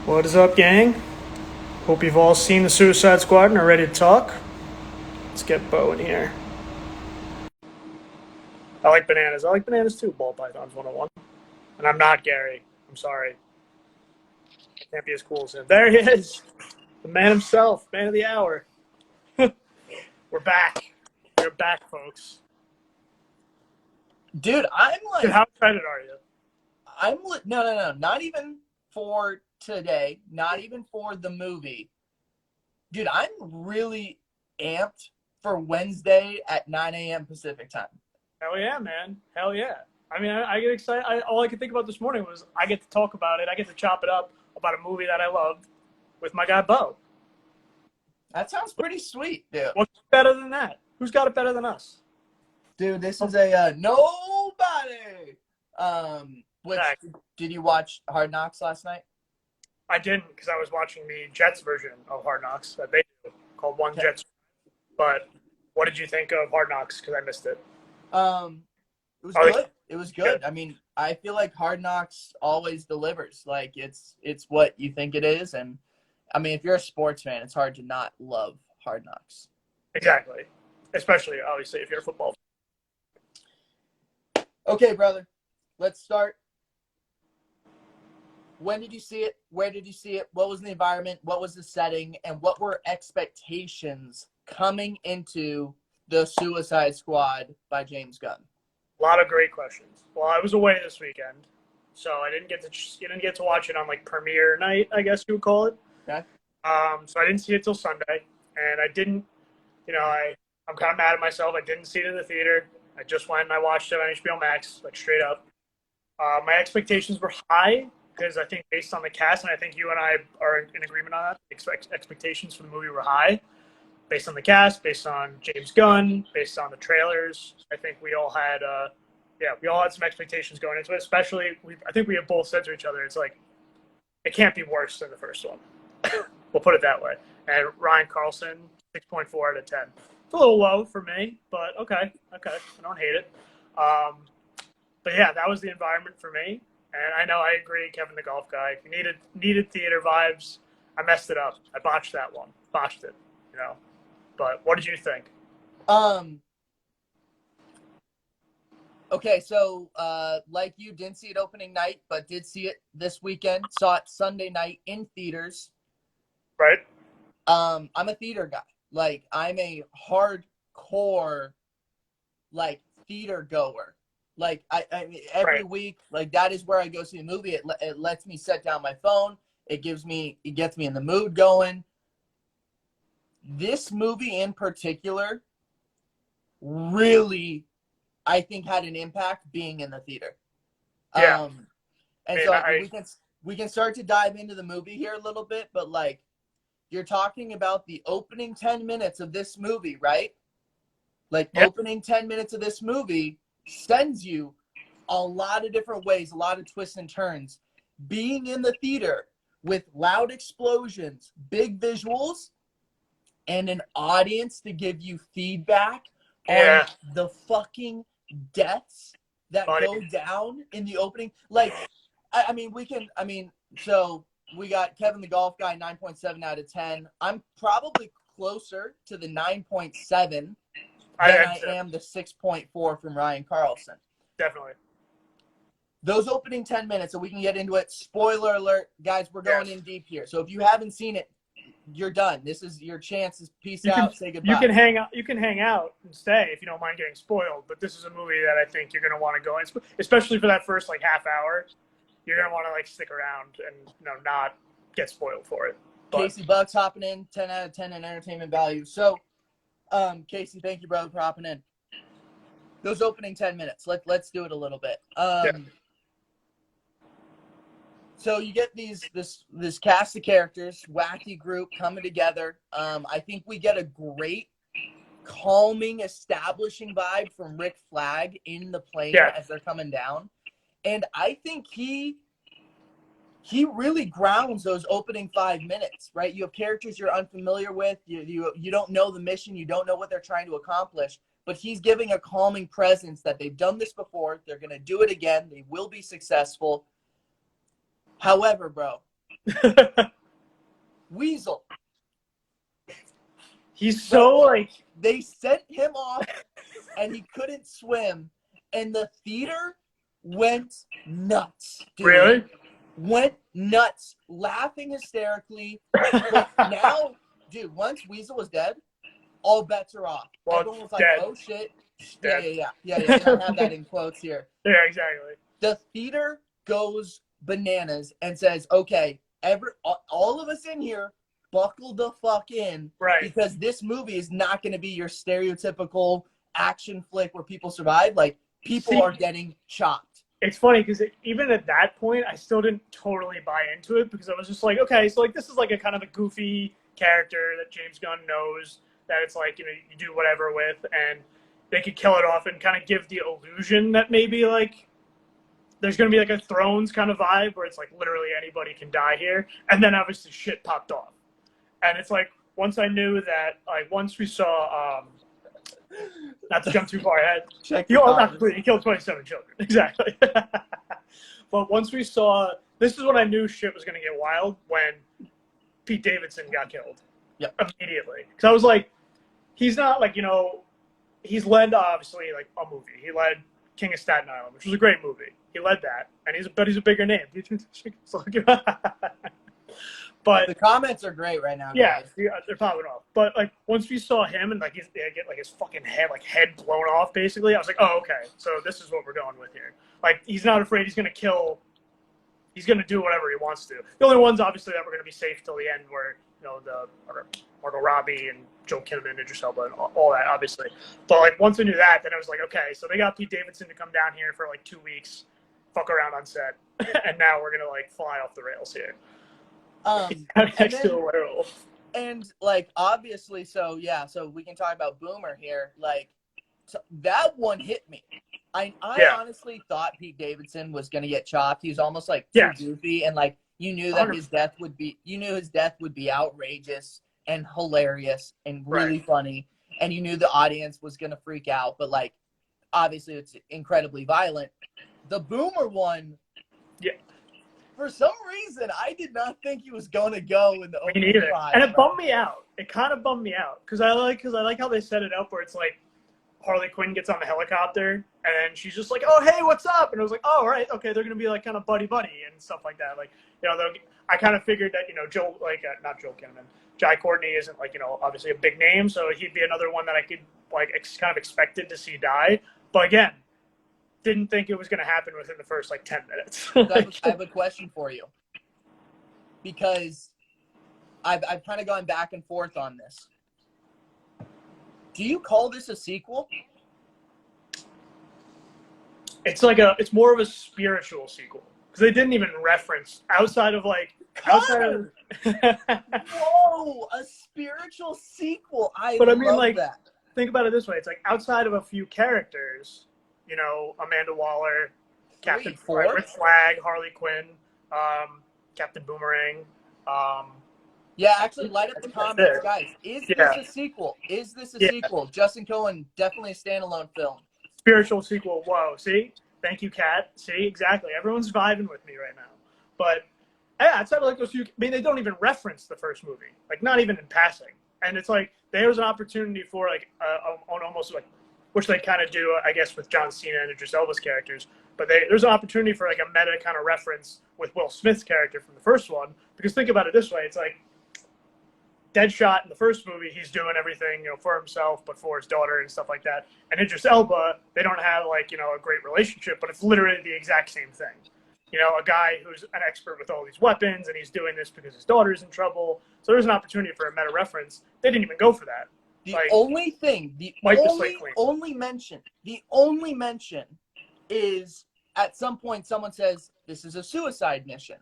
What is up, gang? Hope you've all seen the Suicide Squad and are ready to talk. Let's get Bo in here. I like bananas. I like bananas too, Ball Pythons 101. And I'm not Gary. I'm sorry. I can't be as cool as him. There he is. The man himself. Man of the hour. We're back. We're back, folks. Dude, I'm like, Dude, how excited are you? no, not even for today, not even for the movie. Dude, I'm really amped for Wednesday at 9 a.m. Pacific time. Hell yeah, man. Hell yeah. I mean, I get excited. All I could think about this morning was I get to talk about it. I get to chop it up about a movie that I loved with my guy, Bo. That sounds pretty sweet, dude. What's better than that? Who's got it better than us? Dude, this is a nobody. Did you watch Hard Knocks last night? I didn't because I was watching the Jets version of Hard Knocks that they do called One Jets. But what did you think of Hard Knocks? Because I missed it. It was good. It was good. I mean, I feel like Hard Knocks always delivers. Like it's what you think it is, and I mean, if you're a sports fan, it's hard to not love Hard Knocks. Exactly. Especially, obviously, if you're a football fan. Okay, brother. Let's start. When did you see it? Where did you see it? What was the environment? What was the setting? And what were expectations coming into The Suicide Squad by James Gunn? A lot of great questions. Well, I was away this weekend, so I didn't get to watch it on like premiere night, I guess you would call it. Okay. So I didn't see it till Sunday, and I didn't. I'm kind of mad at myself. I didn't see it in the theater. I just went and I watched it on HBO Max, like straight up. My expectations were high because I think based on the cast, and I think you and I are in agreement on that, expectations for the movie were high. Based on the cast, based on James Gunn, based on the trailers, I think we all had, some expectations going into it. Especially, I think we have both said to each other, it's like, it can't be worse than the first one. We'll put it that way. And Ryan Carlson, 6.4 out of 10. It's a little low for me, but okay. I don't hate it. But yeah, that was the environment for me. And I know I agree, Kevin the Golf Guy. If you needed theater vibes, I messed it up. I botched that one. Botched it, But what did you think? Okay, so like you, didn't see it opening night, but did see it this weekend. Saw it Sunday night in theaters. Right. I'm a theater guy. Like, I'm a hardcore, like, theater goer. Like, I every week, like, that is where I go see a movie. It lets me set down my phone. It gets me in the mood going. This movie in particular really, I think, had an impact being in the theater. Yeah. We can start to dive into the movie here a little bit, but like, you're talking about the opening 10 minutes of this movie, right? Like, opening 10 minutes of this movie sends you a lot of different ways, a lot of twists and turns. Being in the theater with loud explosions, big visuals, and an audience to give you feedback on the fucking deaths that go down in the opening. Like, so we got Kevin the Golf Guy, 9.7 out of 10. I'm probably closer to the 9.7 than I am the 6.4 from Ryan Carlson. Definitely. Those opening 10 minutes, so we can get into it. Spoiler alert, guys, we're going in deep here. So if you haven't seen it, you're done. This is your chance. Peace out. Say goodbye. You can hang out and stay if you don't mind getting spoiled. But this is a movie that I think you're going to want to go in, especially for that first like half hour. You're going to want to like stick around and not get spoiled for it. But Casey Bucks hopping in, 10 out of 10 in entertainment value. So, Casey, thank you, brother, for hopping in. Those opening 10 minutes. Let's do it a little bit. So you get this cast of characters, wacky group coming together. I think we get a great, calming, establishing vibe from Rick Flag in the plane as they're coming down. And I think he really grounds those opening 5 minutes, right? You have characters you're unfamiliar with. You don't know the mission. You don't know what they're trying to accomplish. But he's giving a calming presence that they've done this before. They're going to do it again. They will be successful. However, bro, Weasel. He's so like they sent him off and he couldn't swim, and the theater went nuts, dude. Really? Went nuts, laughing hysterically. But now, dude, once Weasel was dead, all bets are off. Well, everyone was like, dead. oh shit. Dead. Yeah. And I have that in quotes here. Yeah, exactly. The theater goes bananas and says, okay, all of us in here, buckle the fuck in. Right. Because this movie is not going to be your stereotypical action flick where people survive. Like, people are getting chopped. It's funny because even at that point, I still didn't totally buy into it because I was just like, okay, so like this is like a kind of a goofy character that James Gunn knows that it's like, you know, you do whatever with, and they could kill it off and kind of give the illusion that maybe like there's going to be like a Thrones kind of vibe where it's like literally anybody can die here. And then obviously shit popped off. And it's like, once I knew that, like once we saw, not to jump too far ahead, he killed 27 children. Exactly. But once we saw, this is when I knew shit was going to get wild, when Pete Davidson got killed. Yep. Immediately. Because I was like, he's not like, you know, he's led obviously like a movie. He led King of Staten Island, which was a great movie. He led that, and he's a bigger name. But the comments are great right now. Yeah, they're popping off. But like once we saw him and like they get like his fucking head blown off, basically, I was like, oh okay, so this is what we're going with here. Like he's not afraid. He's gonna kill. He's gonna do whatever he wants to. The only ones obviously that were gonna be safe till the end were, you know, the Margot Robbie and Joel Kinnaman, Idris Elba, and all that obviously. But like once I knew that, then I was like, okay, so they got Pete Davidson to come down here for like 2 weeks, fuck around on set, and now we're gonna like fly off the rails here. And like obviously, so we can talk about Boomer here. Like, so that one hit me. I honestly thought Pete Davidson was gonna get chopped. He was almost like too goofy, and like you knew that 100%. His death would be outrageous and hilarious and really funny, and you knew the audience was gonna freak out. But like, obviously, it's incredibly violent. The Boomer one, for some reason, I did not think he was going to go in the opening. Me neither. And it bummed me out. It kind of bummed me out because I like how they set it up where it's like Harley Quinn gets on the helicopter and then she's just like, oh hey, what's up? And I was like, oh right, okay, they're gonna be like kind of buddy and stuff like that. Like, you know, I kind of figured that, you know, not Joel Kinnaman, Jai Courtney isn't like, you know, obviously a big name, so he'd be another one that I could like kind of expected to see die. But again, didn't think it was going to happen within the first like 10 minutes. I have a question for you, because I've kind of gone back and forth on this. Do you call this a sequel? It's more of a spiritual sequel because they didn't even reference outside of Whoa, a spiritual sequel. I love that. Think about it this way: it's like outside of a few characters. You know, Amanda Waller, Captain Rick Flag, Harley Quinn, Captain Boomerang. Actually, light up the comments, guys. Is this a sequel? Is this a sequel? Justin Cohen, definitely a standalone film. Spiritual sequel. Whoa, see? Thank you, Kat. See, exactly. Everyone's vibing with me right now. But outside of like those few, I mean, they don't even reference the first movie, like not even in passing. And it's like there's an opportunity for like almost like, which they kind of do, I guess, with John Cena and Idris Elba's characters. But there's an opportunity for like a meta kind of reference with Will Smith's character from the first one. Because think about it this way: it's like Deadshot in the first movie, he's doing everything, you know, for himself, but for his daughter and stuff like that. And Idris Elba, they don't have like, you know, a great relationship, but it's literally the exact same thing. You know, a guy who's an expert with all these weapons, and he's doing this because his daughter's in trouble. So there's an opportunity for a meta reference. They didn't even go for that. The only mention is at some point someone says, this is a suicide mission.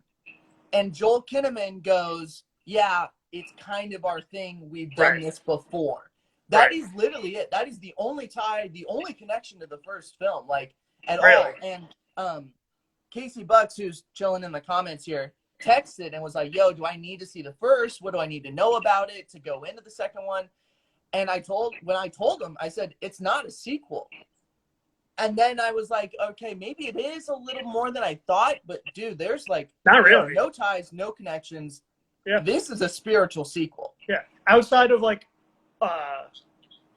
And Joel Kinnaman goes, yeah, it's kind of our thing. We've done this before. That is literally it. That is the only tie, the only connection to the first film, like at all. And Casey Bucks, who's chilling in the comments here, texted and was like, yo, do I need to see the first? What do I need to know about it to go into the second one? And when I told him, I said, it's not a sequel. And then I was like, okay, maybe it is a little more than I thought. But dude, there's like Not really. no ties, no connections. Yeah. This is a spiritual sequel. Yeah. Outside of like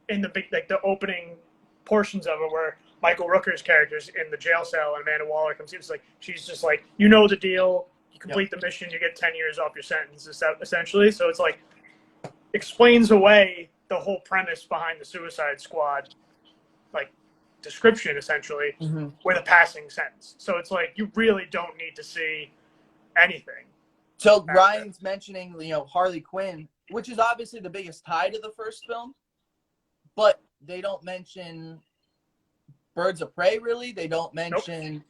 in the big like the opening portions of it where Michael Rooker's character's in the jail cell and Amanda Waller comes in, it's like she's just like, you know the deal. You complete the mission, you get 10 years off your sentence, essentially. So it's like explains away the whole premise behind the Suicide Squad, like description essentially, with a passing sentence. So it's like you really don't need to see anything. So Ryan's mentioning, Harley Quinn, which is obviously the biggest tie to the first film, but they don't mention Birds of Prey, really. They don't mention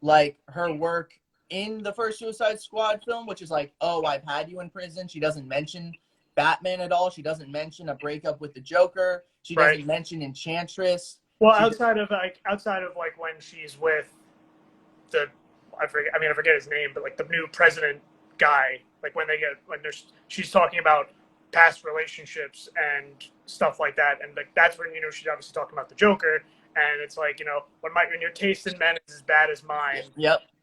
like her work in the first Suicide Squad film, which is like, oh, I've had you in prison. She doesn't mention Batman at all. She doesn't mention a breakup with the Joker. She doesn't mention Enchantress. Well, outside of like when she's with the I forget his name, but like the new president guy, like when she's talking about past relationships and stuff like that, and like that's when she's obviously talking about the Joker, and it's like when your taste in men is as bad as mine,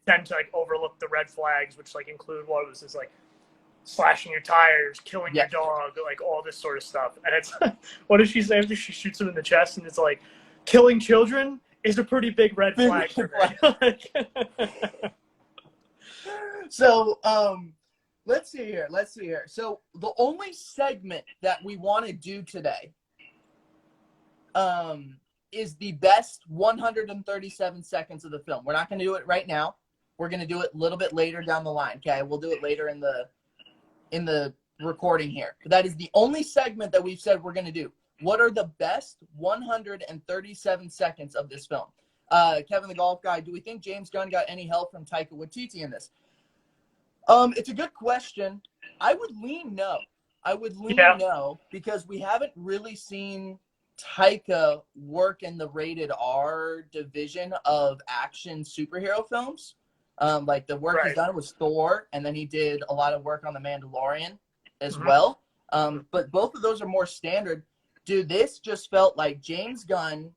tend to like overlook the red flags, which like include what was this like slashing your tires, killing your dog, like all this sort of stuff, and it's what does she say after she shoots him in the chest, and it's like killing children is a pretty big red flag for me. So, let's see here. So the only segment that we want to do today is the best 137 seconds of the film. We're not going to do it right now. We're going to do it a little bit later down the line, okay? We'll do it later in the recording here. But that is the only segment that we've said we're going to do. What are the best 137 seconds of this film? Kevin the Golf Guy, do we think James Gunn got any help from Taika Waititi in this? It's a good question. I would lean no. No because we haven't really seen Taika work in the rated R division of action superhero films. Like the work he's done was Thor, and then he did a lot of work on The Mandalorian as well. But both of those are more standard. Dude, this just felt like James Gunn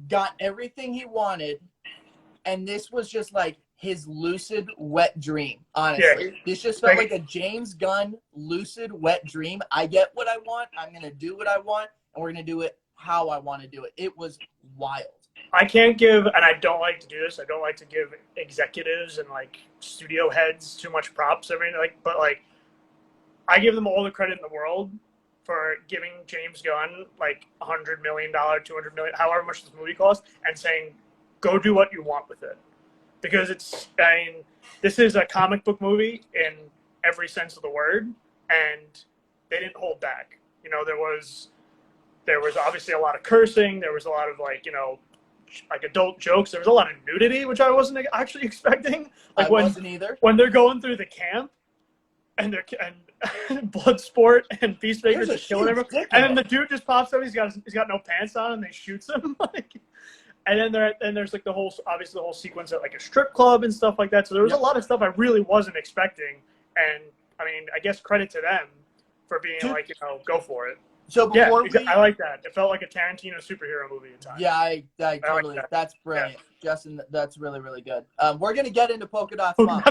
got everything he wanted, and this was just like his lucid, wet dream, honestly. Yeah. This just felt like a James Gunn lucid, wet dream. I get what I want. I'm going to do what I want, and we're going to do it how I want to do it. It was wild. I can't give, and I don't like to do this, I don't like to give executives and like studio heads too much props, but like I give them all the credit in the world for giving James Gunn like $100 million, $200 million, however much this movie cost, and saying, go do what you want with it. Because this is a comic book movie in every sense of the word, and they didn't hold back. There was obviously a lot of cursing. There was a lot of like adult jokes. There was a lot of nudity, which I wasn't actually expecting. Like I wasn't either. When they're going through the camp, and Bloodsport and Peacemaker just killing everyone, and then the dude just pops up. He's got no pants on, and they shoots him. And then there's like the whole sequence at like a strip club and stuff like that. So there was a lot of stuff I really wasn't expecting, and I guess credit to them for being like go for it. So before I like that. It felt like a Tarantino superhero movie at times. Yeah, I totally. Like that's brilliant, Justin. That's really, really good. We're gonna get into Polka Dots Mom.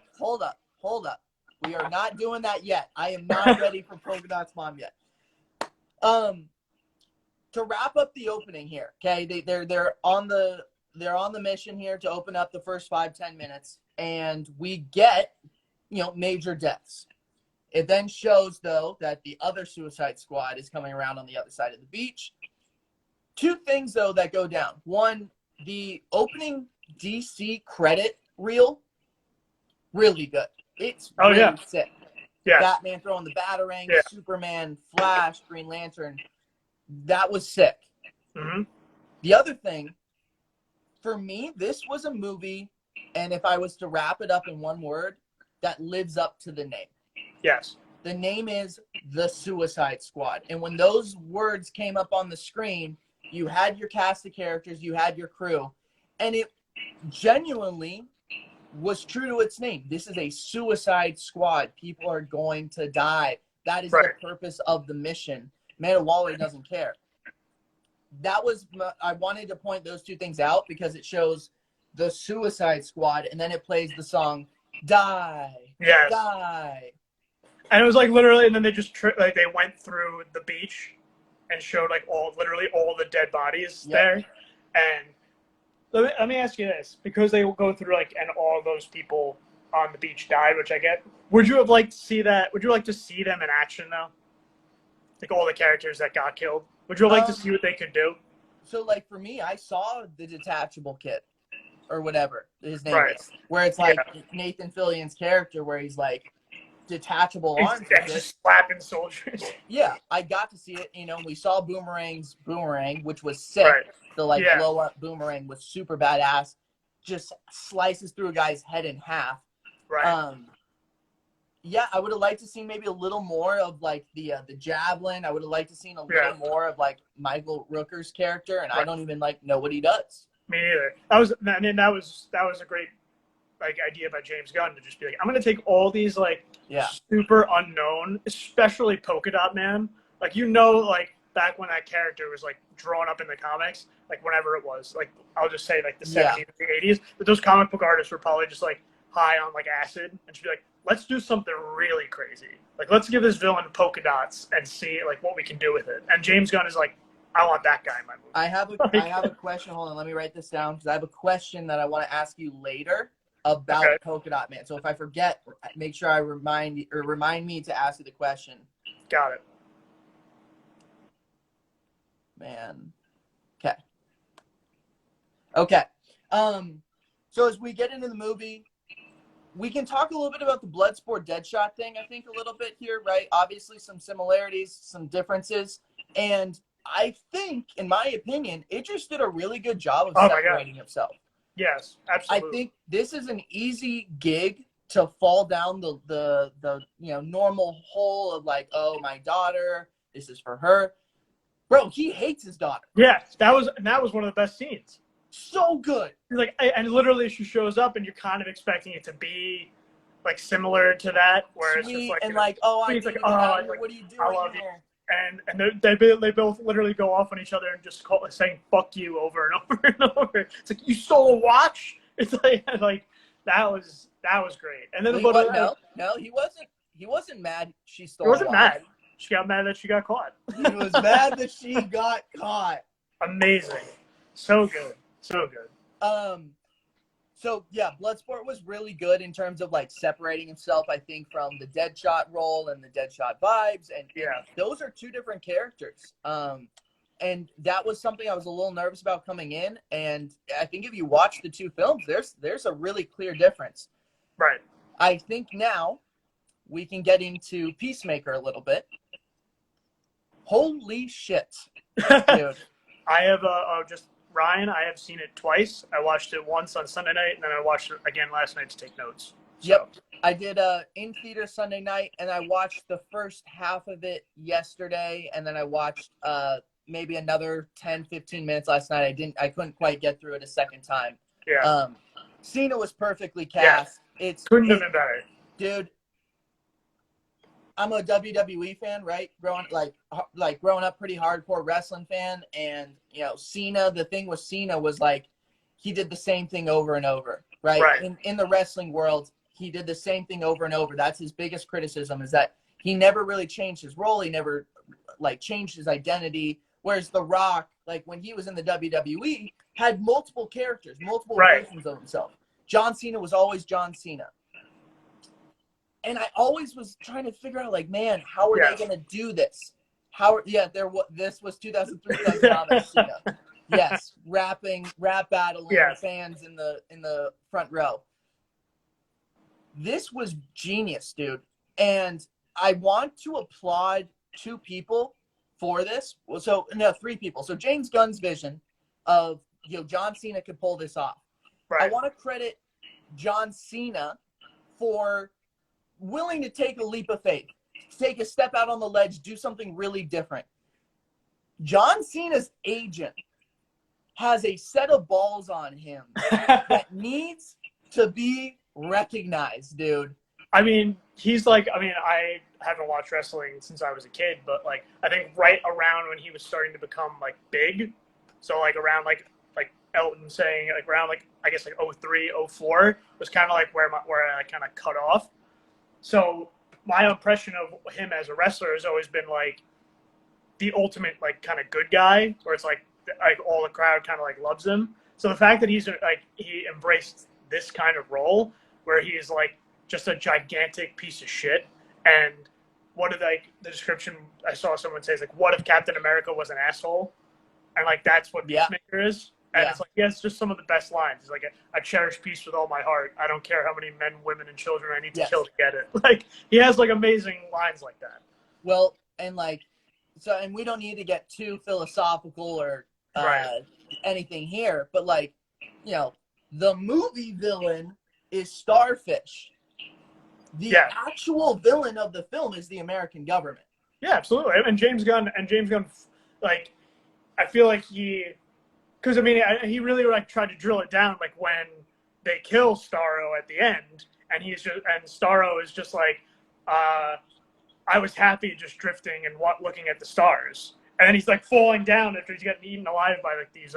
Hold up. We are not doing that yet. I am not ready for Polka Dots Mom yet. To wrap up the opening here, okay? They're on the mission here to open up the first 5-10 minutes, and we get major deaths. It then shows, though, that the other Suicide Squad is coming around on the other side of the beach. Two things, though, that go down. One, the opening DC credit reel, really good. It's really sick. Yeah. Batman throwing the Batarang, Superman, Flash, Green Lantern. That was sick. Mm-hmm. The other thing, for me, this was a movie, and if I was to wrap it up in one word, that lives up to the name. Yes. The name is The Suicide Squad. And when those words came up on the screen, you had your cast of characters, you had your crew, and it genuinely was true to its name. This is a suicide squad. People are going to die. That is the purpose of the mission. Amanda Waller doesn't care. I wanted to point those two things out because it shows the Suicide Squad, and then it plays the song "Die, Yes. Die." And it was like literally, and then they just like they went through the beach and showed like literally all the dead bodies there. And let me ask you this, because they will go through like, and all those people on the beach died, which I get. Would you have liked to see that? Would you like to see them in action though? Like all the characters that got killed. Would you like to see what they could do? So like for me, I saw the detachable kid, or whatever his name Right. is, where it's like Nathan Fillion's character, where he's like detachable arms. He's just slapping soldiers. Yeah, I got to see it. You know, we saw Boomerang's Boomerang, which was sick. Right. The like blow up Boomerang was super badass. Just slices through a guy's head in half. Right. Yeah, I would have liked to see maybe a little more of like the javelin. I would have liked to seen a little more of like Michael Rooker's character, and I don't even like know what he does. Me neither. That was a great like idea by James Gunn to just be like, I'm gonna take all these like super unknown, especially Polka Dot Man. Like like back when that character was like drawn up in the comics, like whenever it was, like I'll just say like the 70s, the 80s, but those comic book artists were probably just like high on like acid and just be like, let's do something really crazy. Like let's give this villain polka dots and see like what we can do with it. And James Gunn is like, I want that guy in my movie. I have a question. Hold on, let me write this down because I have a question that I want to ask you later about Polka Dot Man. So if I forget, make sure I remind me to ask you the question. Got it. Man. Okay. So as we get into the movie, we can talk a little bit about the Bloodsport Deadshot thing, I think, a little bit here, right? Obviously, some similarities, some differences. And I think, in my opinion, Idris did a really good job of separating himself. Yes, absolutely. I think this is an easy gig to fall down the normal hole of like, oh, my daughter, this is for her. Bro, he hates his daughter. Yeah, that was one of the best scenes. So good. Like, and literally she shows up and you're kind of expecting it to be like similar to that, where Sweet, it's just like, and like, oh, I it's like, like, oh, like, what are you doing I love here? You. And they both literally go off on each other and just saying "fuck you" over and over and over. It's like, you stole a watch. It's like that was great. And then no, he wasn't mad. She stole. He wasn't mad. She got mad that she got caught. He was mad that she got caught. Amazing, so good, so good. So yeah, Bloodsport was really good in terms of like separating himself, I think, from the Deadshot role and the Deadshot vibes, and those are two different characters. And that was something I was a little nervous about coming in, and I think if you watch the two films, there's a really clear difference. Right. I think now we can get into Peacemaker a little bit. Holy shit, dude! I have just Ryan. I have seen it twice. I watched it once on Sunday night, and then I watched it again last night to take notes. So. Yep, I did in theater Sunday night, and I watched the first half of it yesterday, and then I watched maybe another 10-15 minutes last night. I couldn't quite get through it a second time. Yeah. Cena was perfectly cast. Yeah. Couldn't have been better, dude. I'm a WWE fan, right? Growing up pretty hardcore wrestling fan, and Cena. The thing with Cena was like he did the same thing over and over, right? In the wrestling world, he did the same thing over and over. That's his biggest criticism, is that he never really changed his role. He never changed his identity. Whereas The Rock, like when he was in the WWE, had multiple characters, multiple versions of himself. John Cena was always John Cena. And I always was trying to figure out, like, man, how are they going to do this? This was 2003, 2009 Cena. Yes, rap battling fans in the front row. This was genius, dude. And I want to applaud two people for this. Three people. So James Gunn's vision of, John Cena could pull this off. Right. I want to credit John Cena for willing to take a leap of faith, take a step out on the ledge, do something really different. John Cena's agent has a set of balls on him that needs to be recognized, dude. I mean, I haven't watched wrestling since I was a kid, but I think right around when he was starting to become big, So like around like Elton saying like around like I guess like 03, 04 was kind of like where I kind of cut off. So my impression of him as a wrestler has always been like the ultimate like kind of good guy, where it's like all the crowd kind of like loves him. So the fact that he embraced this kind of role where he's like just a gigantic piece of shit, and what did like the description I saw someone say is like, what if Captain America was an asshole? And like that's what Peacemaker is. And it's like, yeah, it's just some of the best lines. It's like, I cherish peace with all my heart. I don't care how many men, women, and children I need to kill to get it. Like, he has like amazing lines like that. Well, and like, so, and we don't need to get too philosophical or anything here, but like, you know, the movie villain is Starfish. The actual villain of the film is the American government. Yeah, absolutely. And James Gunn, like, I feel like because I mean, he really like tried to drill it down, like when they kill Starro at the end, and Starro is just like, I was happy just drifting and looking at the stars, and then he's like falling down after he's getting eaten alive by like these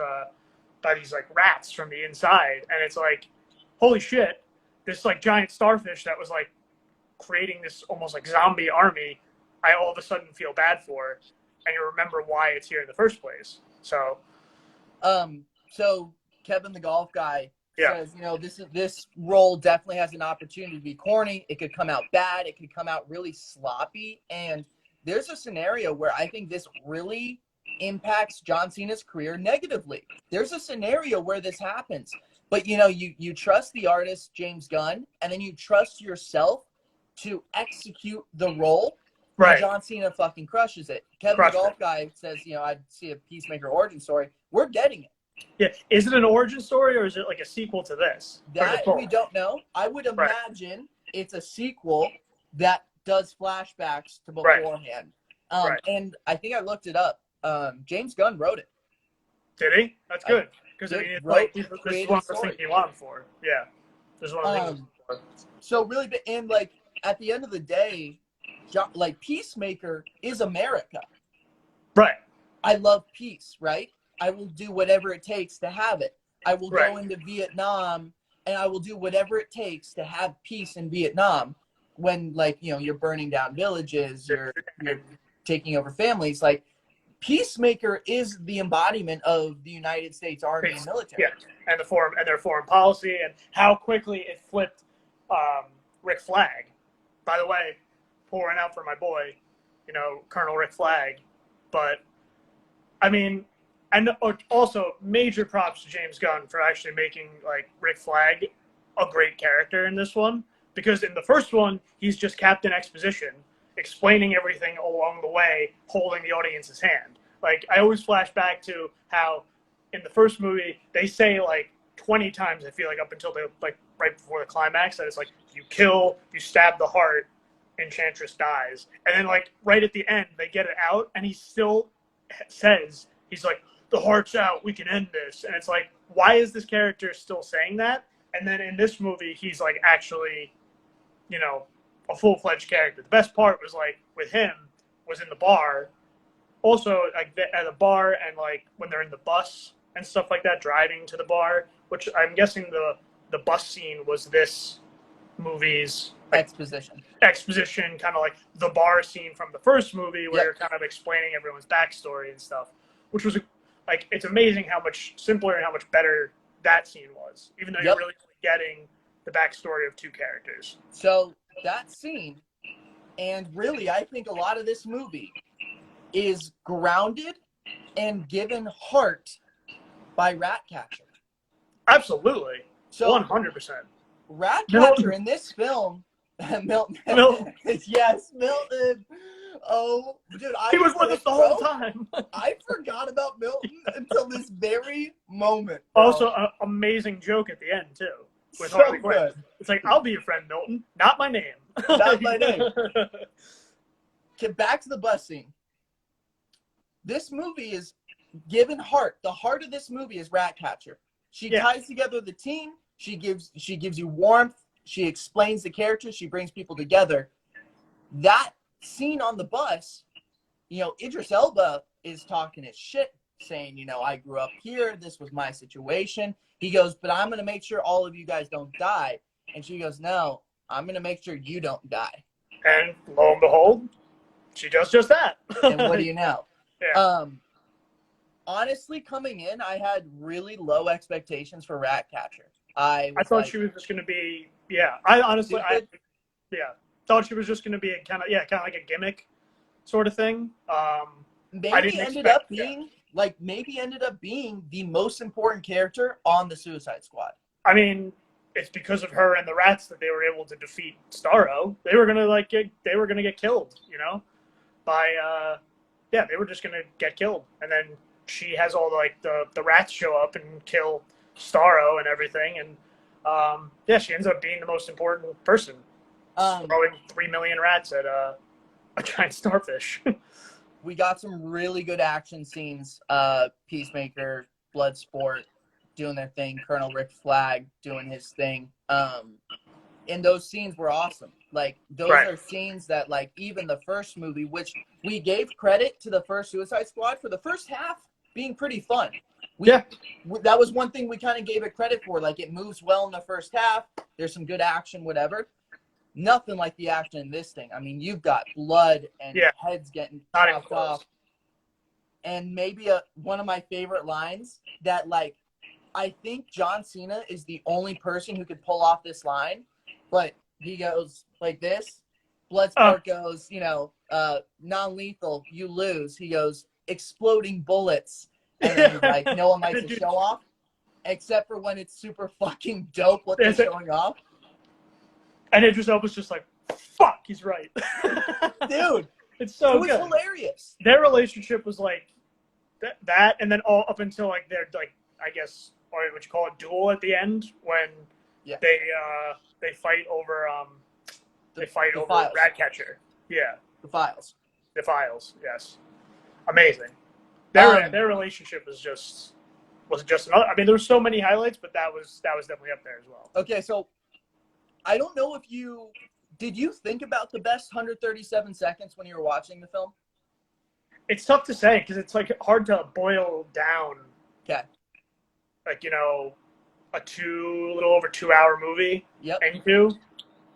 like rats from the inside, and it's like, holy shit, this like giant starfish that was like creating this almost like zombie army, I all of a sudden feel bad for, and you remember why it's here in the first place. So Kevin the golf guy says, you know, this role definitely has an opportunity to be corny. It could come out bad. It could come out really sloppy. And there's a scenario where I think this really impacts John Cena's career negatively. There's a scenario where this happens. But, you know, you trust the artist, James Gunn, and then you trust yourself to execute the role. Right. John Cena fucking crushes it. Kevin the golf guy says, you know, I'd see a Peacemaker origin story. We're getting it. Yeah. Is it an origin story or is it like a sequel to this? That we don't know. I would imagine it's a sequel that does flashbacks to beforehand. And I think I looked it up. James Gunn wrote it. Did he? That's good. Because I mean, this is one of the things he wanted for. Yeah. This is one of the things. So really, and like at the end of the day, like Peacemaker is America. Right. I love peace, right? I will do whatever it takes to have it. I will go into Vietnam and I will do whatever it takes to have peace in Vietnam when, like, you know, you're burning down villages, you're taking over families. Like, Peacemaker is the embodiment of the United States Army and military. Yeah, and their foreign policy and how quickly it flipped Rick Flag. By the way, pouring out for my boy, you know, Colonel Rick Flag. But, I mean, and also major props to James Gunn for actually making, like, Rick Flag a great character in this one. Because in the first one, he's just Captain Exposition, explaining everything along the way, holding the audience's hand. Like, I always flash back to how in the first movie, they say, like, 20 times, I feel like, up until like right before the climax, that it's like, you kill, you stab the heart, Enchantress dies. And then, like, right at the end, they get it out, and he still says, he's like, the heart's out, we can end this. And it's like, why is this character still saying that? And then in this movie, he's, like, actually, you know, a full-fledged character. The best part was, like, with him, was in the bar. Also, like, at the bar and, like, when they're in the bus and stuff like that, driving to the bar, which I'm guessing the bus scene was this movie's like, exposition, kind of like the bar scene from the first movie where you're kind of explaining everyone's backstory and stuff, which was like, it's amazing how much simpler and how much better that scene was, even though you're really getting the backstory of two characters. So that scene, and really I think a lot of this movie is grounded and given heart by Ratcatcher. Absolutely. So 100%. Ratcatcher in this film, Milton. Yes, Milton. Oh, dude, he was with us the whole time. I forgot about Milton until this very moment. Bro. Also, an amazing joke at the end too, with Harley Quinn. It's like, I'll be your friend, Milton. Not my name. Not my name. Get back to the bus scene. This movie is given heart. The heart of this movie is Ratcatcher. She ties together the team. She gives you warmth. She explains the characters. She brings people together. That scene on the bus, you know, Idris Elba is talking his shit saying, you know, I grew up here. This was my situation. He goes, but I'm going to make sure all of you guys don't die. And she goes, no, I'm going to make sure you don't die. And lo and behold, she does just that. And what do you know? Yeah. Honestly, coming in, I had really low expectations for Ratcatcher. I I was thought like, she was just going to be, yeah. I honestly, stupid. yeah, thought she was just going to be kind of like a gimmick sort of thing. I Maybe didn't ended expect, up being the most important character on the Suicide Squad. I mean, it's because of her and the rats that they were able to defeat Starro. They were gonna get killed, you know, by yeah, they were just gonna get killed, and then she has all the rats show up and kill Starro and everything, and yeah, she ends up being the most important person, throwing 3 million rats at a giant starfish. We got some really good action scenes. Peacemaker, Bloodsport doing their thing, Colonel Rick Flag doing his thing. And those scenes were awesome. Like, those Right. are scenes that, like, even the first movie, which we gave credit to the first Suicide Squad for the first half being pretty fun. Yeah. That was one thing we kind of gave it credit for. Like, it moves well in the first half. There's some good action, whatever. Nothing like the action in this thing. I mean, you've got blood and heads getting chopped off. And maybe one of my favorite lines that, like, I think John Cena is the only person who could pull off this line, but he goes like this. Bloodsport goes, you know, non-lethal, you lose. He goes, exploding bullets. And then he's like, no one likes to show off, except for when it's super fucking dope what they're showing off. And Idris Elba's just like, fuck, he's right. Dude, it's so good. It was hilarious. Their relationship was like that, and then all up until like their, like, I guess, or what you call it, duel at the end, when they fight over over files. Ratcatcher. Yeah. The files. The files, yes. Amazing. Their relationship was just another. I mean, there were so many highlights, but that was definitely up there as well. Okay, so I don't know if did you think about the best 137 seconds when you were watching the film? It's tough to say because it's like hard to boil down. Okay. Like, you know, a little over 2 hour movie. Yep. Into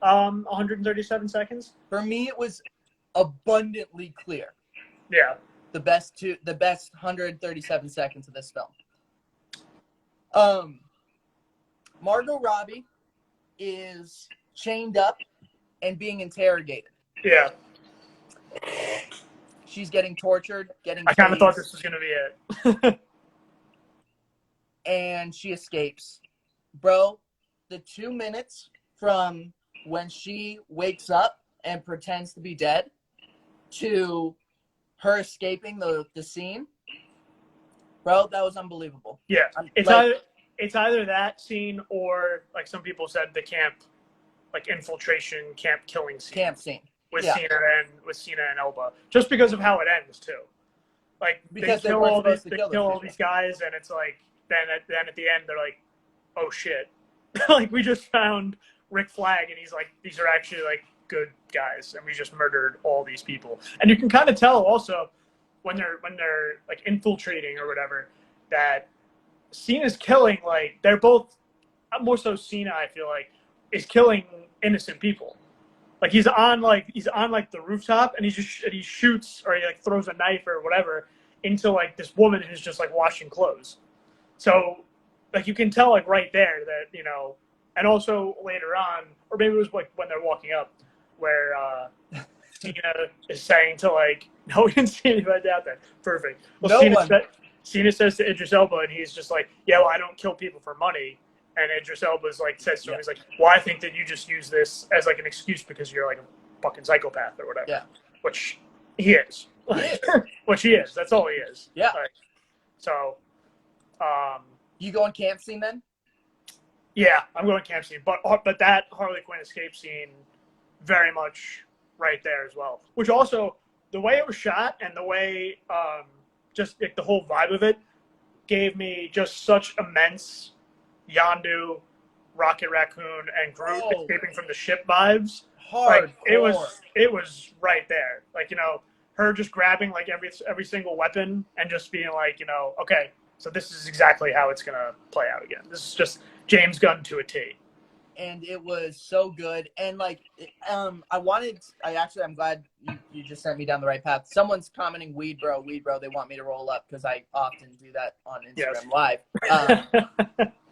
137 seconds. For me, it was abundantly clear. Yeah. The best 137 seconds of this film. Margot Robbie is chained up and being interrogated. Yeah. She's getting tortured, I kind of thought this was going to be it. And she escapes. Bro, the 2 minutes from when she wakes up and pretends to be dead to her escaping the scene, bro, that was unbelievable. Yeah. It's either that scene or, like some people said, the camp, like infiltration camp killing scene. Camp scene. With Cena and Elba. Just because of how it ends too. Like, because they kill all these guys, and it's like then at the end they're like, oh shit. Like, we just found Rick Flag, and he's like, these are actually like good guys, and we just murdered all these people. And you can kind of tell also when they're like infiltrating or whatever, that Cena's killing, like, they're both, more so Cena, I feel like, is killing innocent people. Like, he's on the rooftop, and he shoots, or he like throws a knife or whatever into like this woman who's just like washing clothes. So, like, you can tell, like, right there that, you know, and also later on, or maybe it was like when they're walking up, where Cena is saying to, like, no, we didn't see anybody out there. Perfect. Well, Cena says to Idris Elba, and he's just like, yeah, well, I don't kill people for money. And Idris Elba's like, says to him, he's like, well, I think that you just use this as like an excuse because you're like a fucking psychopath or whatever. Yeah. Which he is. Which he is. That's all he is. Yeah. Like, so. You going camp scene then? Yeah, I'm going camp scene. But that Harley Quinn escape scene, very much right there as well. Which also, the way it was shot and the way just like the whole vibe of it gave me just such immense Yondu, Rocket Raccoon, and Groot escaping from the ship vibes. Hard. Like, it was right there. Like, you know, her just grabbing like every single weapon and just being like, okay, so this is exactly how it's gonna play out again. This is just James Gunn to a T. And it was so good. And like, I'm glad you just sent me down the right path. Someone's commenting, weed bro. They want me to roll up because I often do that on Instagram Live.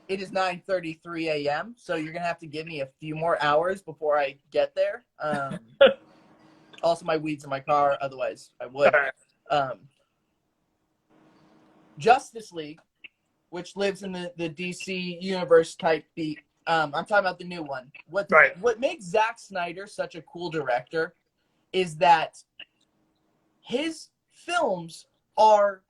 It is 9:33 a.m. So you're going to have to give me a few more hours before I get there. Also, my weed's in my car. Otherwise, I would. Justice League, which lives in the DC universe type beat. I'm talking about the new one. What makes Zack Snyder such a cool director is that his films are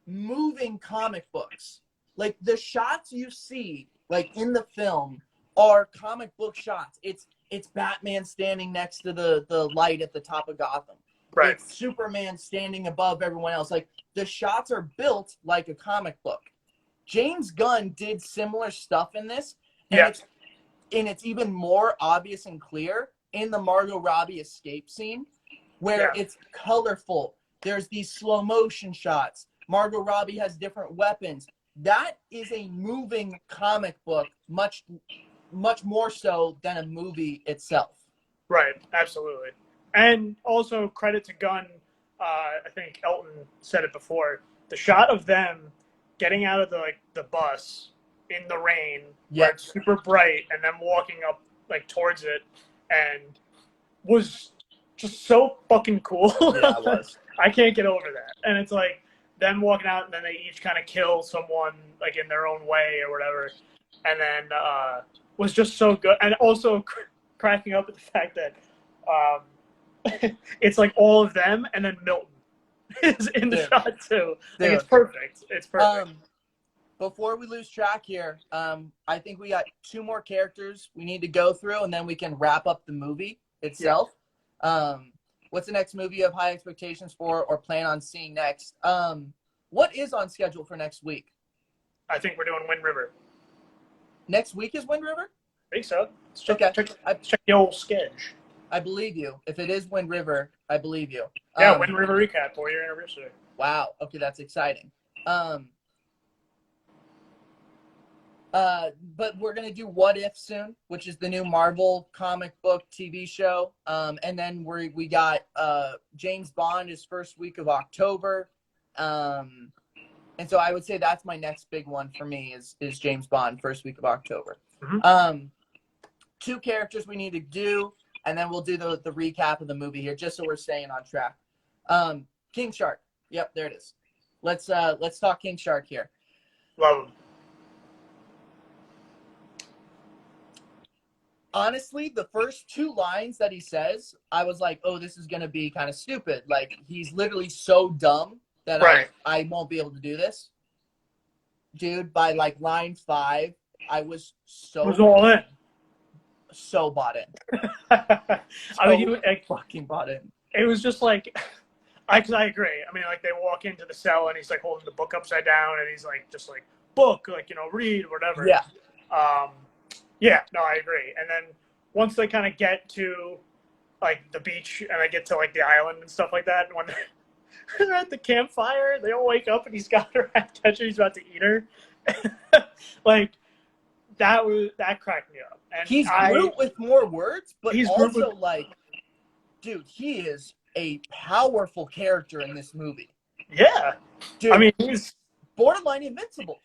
moving comic books. Like, the shots you see, like, in the film are comic book shots. It's Batman standing next to the light at the top of Gotham. Right. It's Superman standing above everyone else. Like, the shots are built like a comic book. James Gunn did similar stuff in this. And it's even more obvious and clear in the Margot Robbie escape scene, where it's colorful. There's these slow motion shots. Margot Robbie has different weapons. That is a moving comic book, much more so than a movie itself. Right, absolutely. And also credit to Gunn. I think Elton said it before. The shot of them getting out of the bus in the rain, where it's super bright, and them walking up like towards it, and was just so fucking cool. Yeah, it was. I can't get over that. And it's like them walking out, and then they each kind of kill someone like in their own way or whatever, and then was just so good. And also cracking up at the fact that it's like all of them, and then Milton is in the shot too. Like, it's perfect. It's perfect. Before we lose track here, I think we got 2 more characters we need to go through, and then we can wrap up the movie itself. Yeah. What's the next movie you have high expectations for or plan on seeing next? What is on schedule for next week? I think we're doing Wind River. Next week is Wind River? I think so. Check the old sketch. I believe you. If it is Wind River, I believe you. Yeah, Wind River recap, 4-year anniversary. Wow. Okay, that's exciting. But we're going to do What If soon, which is the new Marvel comic book TV show. And then we got James Bond is first week of October. And so I would say that's my next big one for me is James Bond, first week of October. Mm-hmm. 2 characters we need to do, and then we'll do the recap of the movie here, just so we're staying on track. King Shark. Yep, there it is. Let's talk King Shark here. Love him. Honestly, the first 2 lines that he says, I was like, oh, this is going to be kind of stupid. Like, he's literally so dumb that I won't be able to do this. Dude, by like line 5, I was all in. So bought in. Fucking bought in. It was just like, I agree. I mean, like, they walk into the cell and he's like holding the book upside down and he's like, just like, book, like, read, whatever. Yeah. Yeah, no, I agree. And then once they kind of get to like the beach and they get to like the island and stuff like that, and when they're at the campfire, they all wake up and he's got her at catcher, he's about to eat her. Like, that cracked me up. And he's Groot with more words, but he's also like, dude, he is a powerful character in this movie. Yeah. Dude, I mean, he's borderline invincible.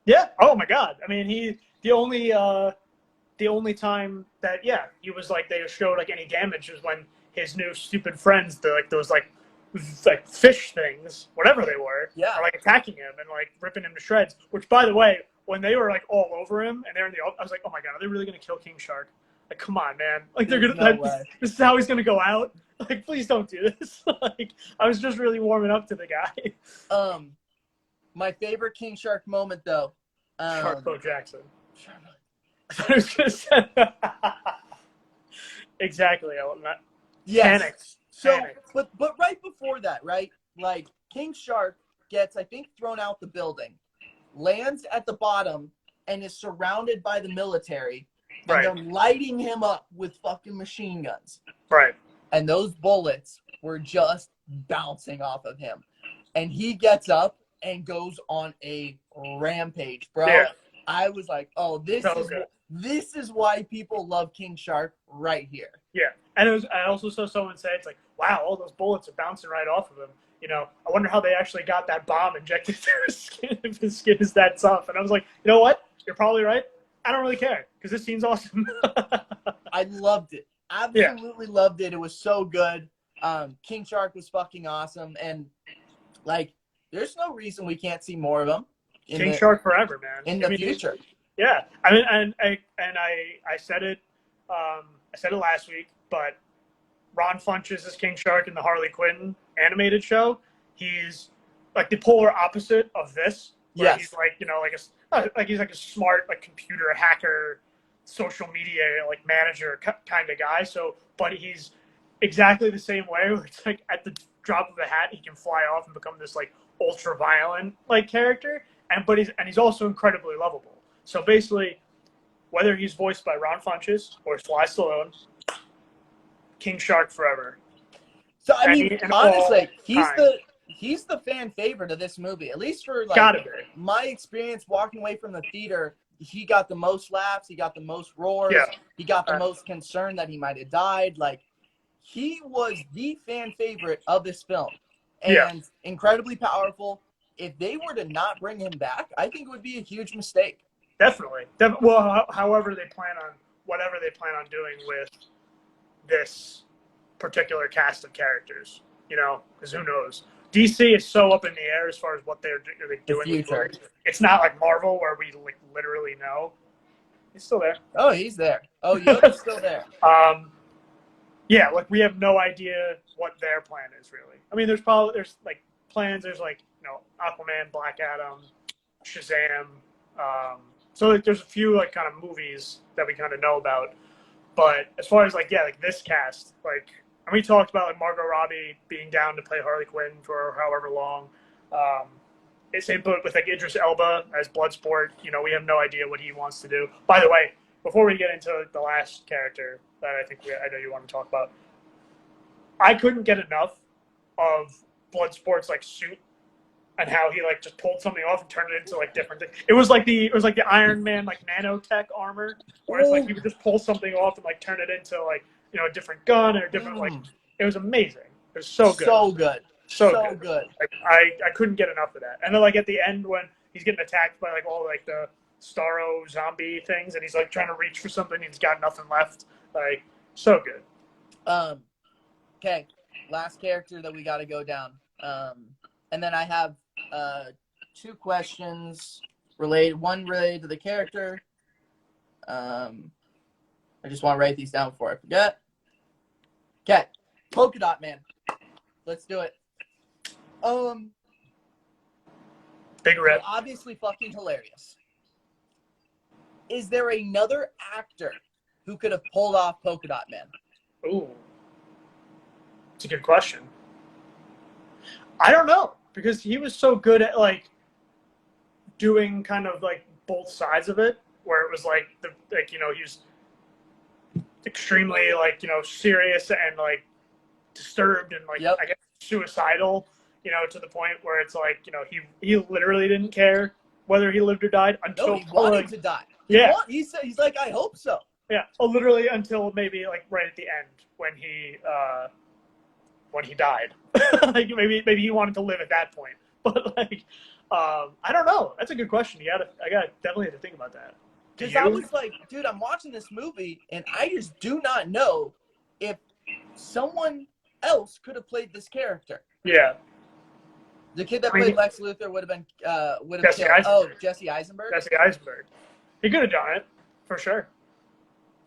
Yeah. Oh my God. I mean, the only time that he was like they showed like any damage was when his new stupid friends, those fish things, whatever they were, are like attacking him and like ripping him to shreds. Which, by the way, when they were like all over him and they're in the, I was like, oh my God, are they really gonna kill King Shark? Like, come on, man! Like, they're gonna. This is how he's gonna go out. Like, please don't do this. Like, I was just really warming up to the guy. My favorite King Shark moment though. Sharkboat Jackson. I was gonna say exactly. Yes. Panicked. So, but right before that, right? Like, King Shark gets, I think, thrown out the building, lands at the bottom, and is surrounded by the military, and they're lighting him up with fucking machine guns. Right. And those bullets were just bouncing off of him. And he gets up and goes on a rampage, bro. Yeah. I was like, oh, this is why people love King Shark right here. Yeah. And I also saw someone say, it's like, wow, all those bullets are bouncing right off of him. You know, I wonder how they actually got that bomb injected through his skin if his skin is that tough. And I was like, you know what? You're probably right. I don't really care because this scene's awesome. I loved it. Absolutely loved it. It was so good. King Shark was fucking awesome. And, like, there's no reason we can't see more of him. King Shark forever, man. In the future. Yeah. I mean, I said it, I said it last week, but Ron Funches is King Shark in the Harley Quinn animated show. He's like the polar opposite of this. Yes. He's like, you know, he's like a smart, like computer hacker, social media, like manager kind of guy. So, but he's exactly the same way. Where it's like at the drop of a hat, he can fly off and become this like ultra violent like character. But he's also incredibly lovable. So basically, whether he's voiced by Ron Funches or Sly Stallone, King Shark forever. So I mean, honestly, he's the fan favorite of this movie, at least for like my experience walking away from the theater. He got the most laughs. He got the most roars. Yeah. He got the most concern that he might have died. Like, he was the fan favorite of this film, and incredibly powerful. If they were to not bring him back, I think it would be a huge mistake. Definitely. Well, however they plan on, whatever they plan on doing with this particular cast of characters, you know, because who knows? DC is so up in the air as far as what they're doing. Future. It's not like Marvel where we like literally know. He's still there. Oh, he's there. Oh, Yoda's still there. Yeah, like we have no idea what their plan is really. I mean, there's like plans. There's like, you know, Aquaman, Black Adam, Shazam. So like, there's a few like kind of movies that we kind of know about. But as far as like this cast, like, and we talked about like Margot Robbie being down to play Harley Quinn for however long. Same with like Idris Elba as Bloodsport. You know, we have no idea what he wants to do. By the way, before we get into the last character that I know you want to talk about, I couldn't get enough of Bloodsport's like suit and how he like just pulled something off and turned it into like different things. It was like the Iron Man like nanotech armor, where it's like he would just pull something off and like turn it into like, you know, a different gun or a different like. It was amazing. It was so good. So good. Like, I couldn't get enough of that. And then like at the end when he's getting attacked by like all like the Starro zombie things and he's like trying to reach for something and he's got nothing left. Like, so good. Okay. Last character that we got to go down. And then I have two questions one related to the character. I just want to write these down before I forget. Okay. Polka Dot Man. Let's do it. Big rip. Obviously fucking hilarious. Is there another actor who could have pulled off Polka Dot Man? Ooh. It's a good question. I don't know, because he was so good at like doing kind of like both sides of it, where it was like you know, he was extremely like, you know, serious and like disturbed and like I guess suicidal, you know, to the point where it's like, you know, he literally didn't care whether he lived or died until he wanted to die. He said, he's like, I hope so. Yeah, literally until maybe like right at the end when he died. Like maybe he wanted to live at that point. But like, I don't know. That's a good question. I definitely have to think about that. Because I was like, dude, I'm watching this movie and I just do not know if someone else could have played this character. Yeah. The kid that played Lex Luthor would have been Jesse Eisenberg. Jesse Eisenberg. Jesse Eisenberg. He could have done it for sure.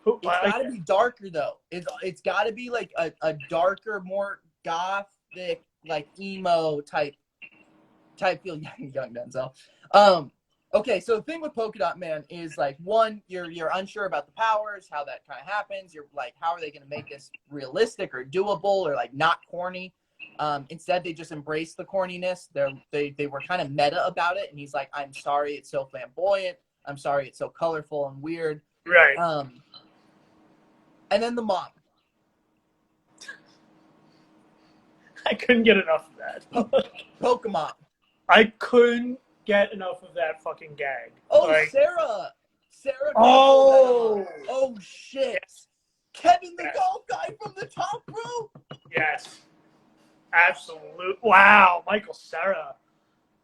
It's got to be darker though. It's got to be like a darker, more gothic, like emo type feel. Young Denzel. Okay, so the thing with Polka Dot Man is like, one, you're unsure about the powers, how that kind of happens. You're like, how are they going to make this realistic or doable or like not corny? Instead, they just embrace the corniness. They were kind of meta about it, and he's like, I'm sorry, it's so flamboyant. I'm sorry, it's so colorful and weird. Right. And then the mom. I couldn't get enough of that. Pokemon. I couldn't get enough of that fucking gag. Oh, Like, Sarah kind of pulled that oh, off. Oh shit. yes, Kevin the yes, golf guy from the top rope. yes, absolute. Wow, Michael Cera.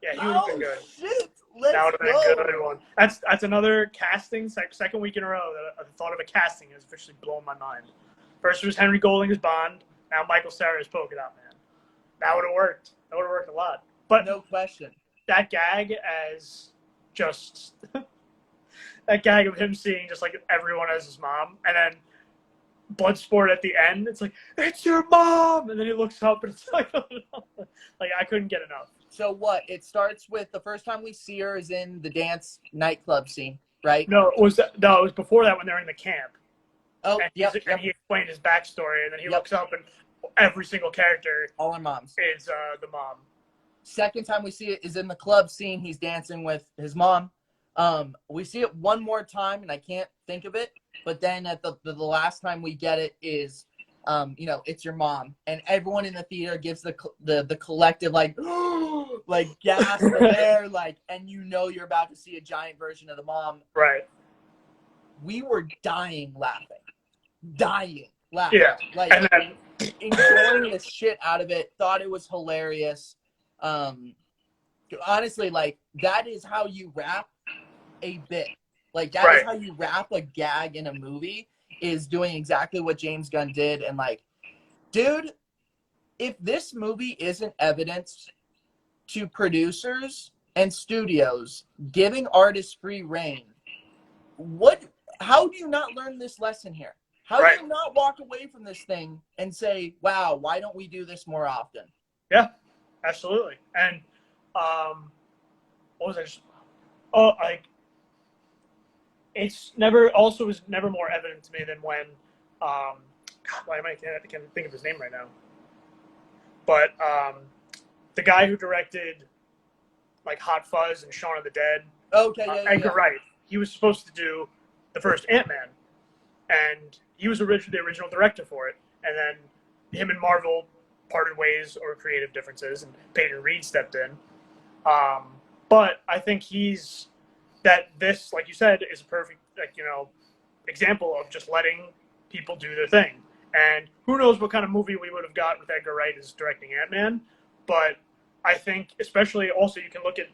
Yeah, he would have been Oh good. shit. That Let's would have been go. a good one. That's another casting, second week in a row that the thought of a casting has officially blown my mind. First it was Henry Golding as Bond. Now Michael Cera as Polka Dot Man. That would have worked. That would have worked a lot. But No question. that gag as just that gag of him seeing just like everyone as his mom, and then Bloodsport at the end, it's like, it's your mom, and then he looks up and it's like, like I couldn't get enough. So what? It starts with the first time we see her is in the dance nightclub scene, right? No, it was before that when they're in the camp. Oh, And, yep. and he explained his backstory, and then he Yep. looks up, and every single character All our moms. is the mom. Second time we see it is in the club scene. He's dancing with his mom. We see it one more time, and I can't think of it. But then at the last time we get it is, it's your mom, and everyone in the theater gives the collective like, like gasp of air, like, and you're about to see a giant version of the mom. Right. We were dying laughing. Yeah. Like, and then enjoying the shit out of it. Thought it was hilarious. Honestly, like, that is how you wrap a bit. Like, that is how you wrap a gag in a movie, is doing exactly what James Gunn did. And like, dude, if this movie isn't evidence to producers and studios giving artists free reign, how do you not learn this lesson here? How do you not walk away from this thing and say, wow, why don't we do this more often? Yeah, absolutely. And what was I just, like, it's never more evident to me than when why am I can't think of his name right now, but the guy who directed like Hot Fuzz and Shaun of the Dead, Edgar Wright, he was supposed to do the first Ant-Man, and he was the original director for it, and then him and Marvel parted ways over creative differences, and Peyton Reed stepped in. But I think this, like you said, is a perfect, example of just letting people do their thing. And who knows what kind of movie we would have got with Edgar Wright as directing Ant-Man. But I think, especially also, you can look at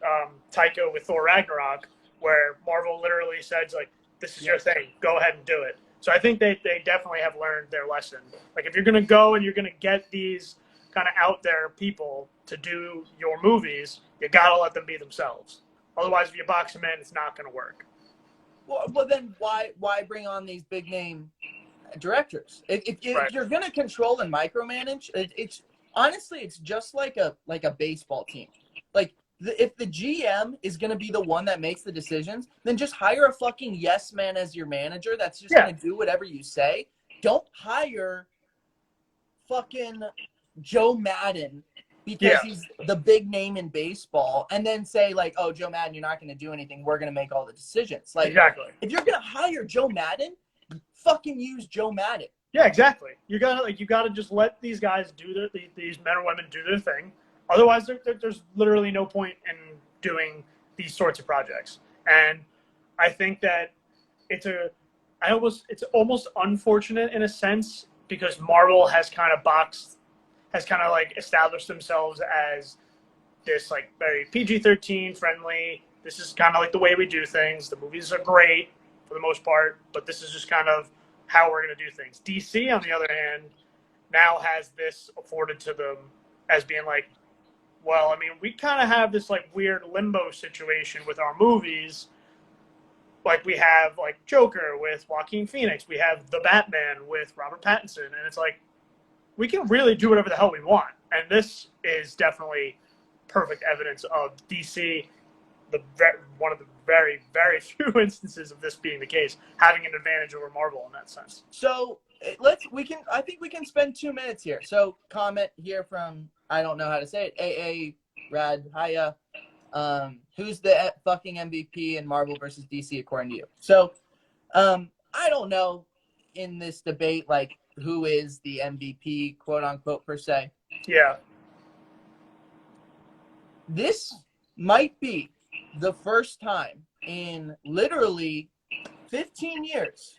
Taika with Thor Ragnarok, where Marvel literally says, like, this is your thing. Go ahead and do it. So I think they definitely have learned their lesson. Like, if you're going to go and you're going to get these kind of out there people to do your movies, you got to let them be themselves. Otherwise, if you box them in, it's not going to work. Well, then why bring on these big name directors? If you're going to control and micromanage, it's honestly, it's just like a baseball team. Like, if the GM is going to be the one that makes the decisions, then just hire a fucking yes man as your manager that's just going to do whatever you say. Don't hire fucking Joe Madden because he's the big name in baseball, and then say, like, oh, Joe Madden, you're not going to do anything. We're going to make all the decisions. Like, if you're going to hire Joe Madden, fucking use Joe Madden. Yeah, exactly. You gotta just let these guys do these men or women do their thing. Otherwise, there's literally no point in doing these sorts of projects. And I think that it's almost unfortunate in a sense, because Marvel has kind of like established themselves as this like very PG-13 friendly. This is kind of like the way we do things. The movies are great for the most part, but this is just kind of how we're going to do things. DC, on the other hand, now has this afforded to them as being like, well, I mean, we kind of have this like weird limbo situation with our movies. Like, we have like Joker with Joaquin Phoenix. We have The Batman with Robert Pattinson. And it's like, we can really do whatever the hell we want. And this is definitely perfect evidence of DC, one of the very, very few instances of this being the case, having an advantage over Marvel in that sense. So I think we can spend 2 minutes here. So comment here from, I don't know how to say it, AA Rad Haya. Who's the fucking MVP in Marvel versus DC according to you? So I don't know in this debate, like, who is the MVP, quote unquote, per se. Yeah. This might be the first time in literally 15 years.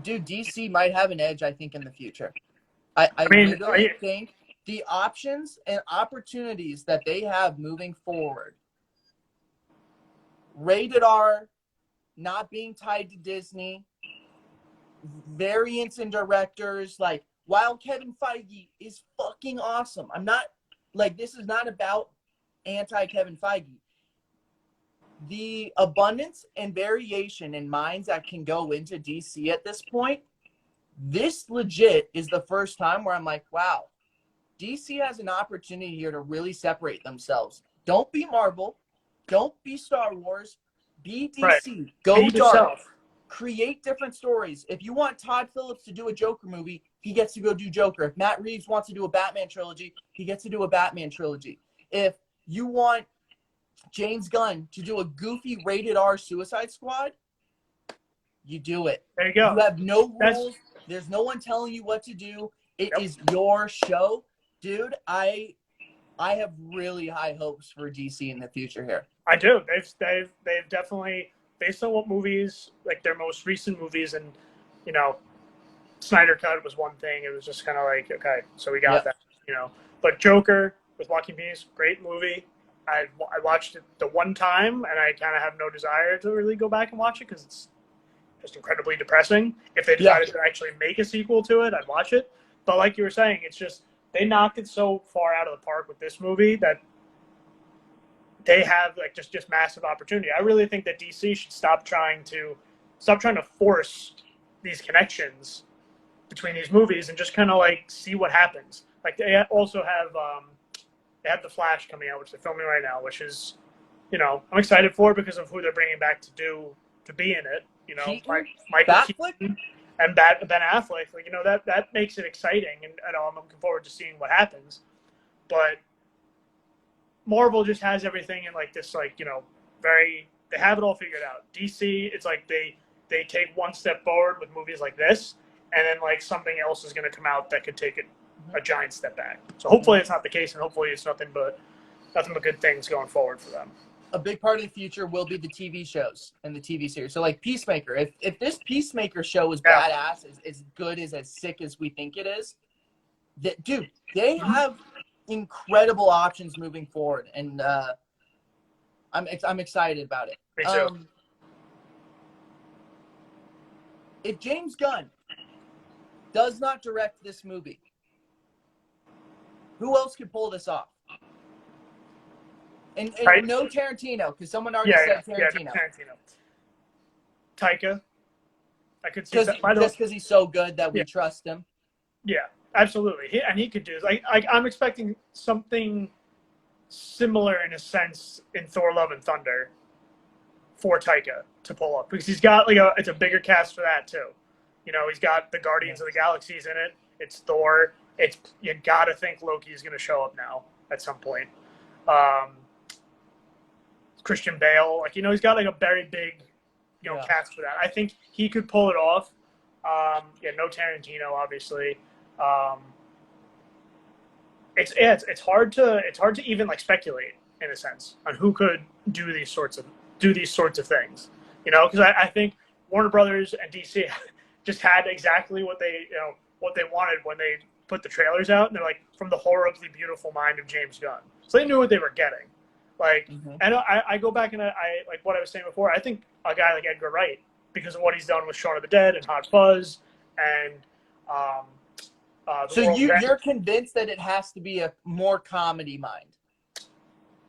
Dude, DC might have an edge, I think, in the future. I mean, literally think the options and opportunities that they have moving forward, rated R, not being tied to Disney, variants in directors, like, while Kevin Feige is fucking awesome. I'm not, like, this is not about anti-Kevin Feige. The abundance and variation in minds that can go into DC at this point, this legit is the first time where I'm like, wow, DC has an opportunity here to really separate themselves. Don't be Marvel. Don't be Star Wars. Be right. DC. Be Go dark. yourself. Create different stories. If you want Todd Phillips to do a Joker movie, he gets to go do Joker. If Matt Reeves wants to do a Batman trilogy, he gets to do a Batman trilogy. If you want James Gunn to do a goofy rated R Suicide Squad, you do it. There you go. You have no That's rules. There's no one telling you what to do. It yep. is your show. Dude, I have really high hopes for DC in the future here. I do. They've definitely, based on what movies, like their most recent movies, and you know, Snyder Cut was one thing. It was just kind of like, okay, so we got that, you know. But Joker with Joaquin Phoenix, great movie. I watched it the one time, and I kind of have no desire to really go back and watch it because it's just incredibly depressing. If they decided to actually make a sequel to it, I'd watch it. But like you were saying, it's just they knocked it so far out of the park with this movie that they have like just massive opportunity. I really think that DC should stop trying to force these connections between these movies and just kind of like see what happens. Like they also have they have the Flash coming out, which they're filming right now, which is, you know, I'm excited for because of who they're bringing back to be in it. You know, Michael Keaton and Ben Affleck. Like, you know, that makes it exciting, and I'm looking forward to seeing what happens. But Marvel just has everything in like this, like, you know, they have it all figured out. DC, it's like they take one step forward with movies like this, and then like something else is going to come out that could take it a giant step back. So hopefully it's not the case, and hopefully it's nothing but good things going forward for them. A big part of the future will be the TV shows and the TV series. So like Peacemaker, if this Peacemaker show is badass, as good as sick as we think it is, dude, they have incredible options moving forward, and I'm excited about it. Me too. If James Gunn does not direct this movie, who else could pull this off? And right. No Tarantino, because someone already said Tarantino. Yeah, Tarantino. Taika, I could see that. Just because he's so good that we trust him. Yeah, absolutely. He could do like I'm expecting something similar in a sense in Thor: Love and Thunder for Taika to pull up, because he's got like it's a bigger cast for that too. You know, he's got the Guardians of the Galaxies in it. It's Thor. You gotta think Loki is going to show up now at some point. Christian Bale, like, you know, he's got like a very big, you know, cast for that. I think he could pull it off. No Tarantino, obviously. It's hard to even like speculate in a sense on who could do these sorts of things. You know, because I think Warner Brothers and DC just had exactly what they wanted when they put the trailers out, and they're like, from the horribly beautiful mind of James Gunn. So they knew what they were getting. Like, and I go back and I like what I was saying before. I think a guy like Edgar Wright, because of what he's done with Shaun of the Dead and Hot Fuzz, and so you're convinced that it has to be a more comedy mind?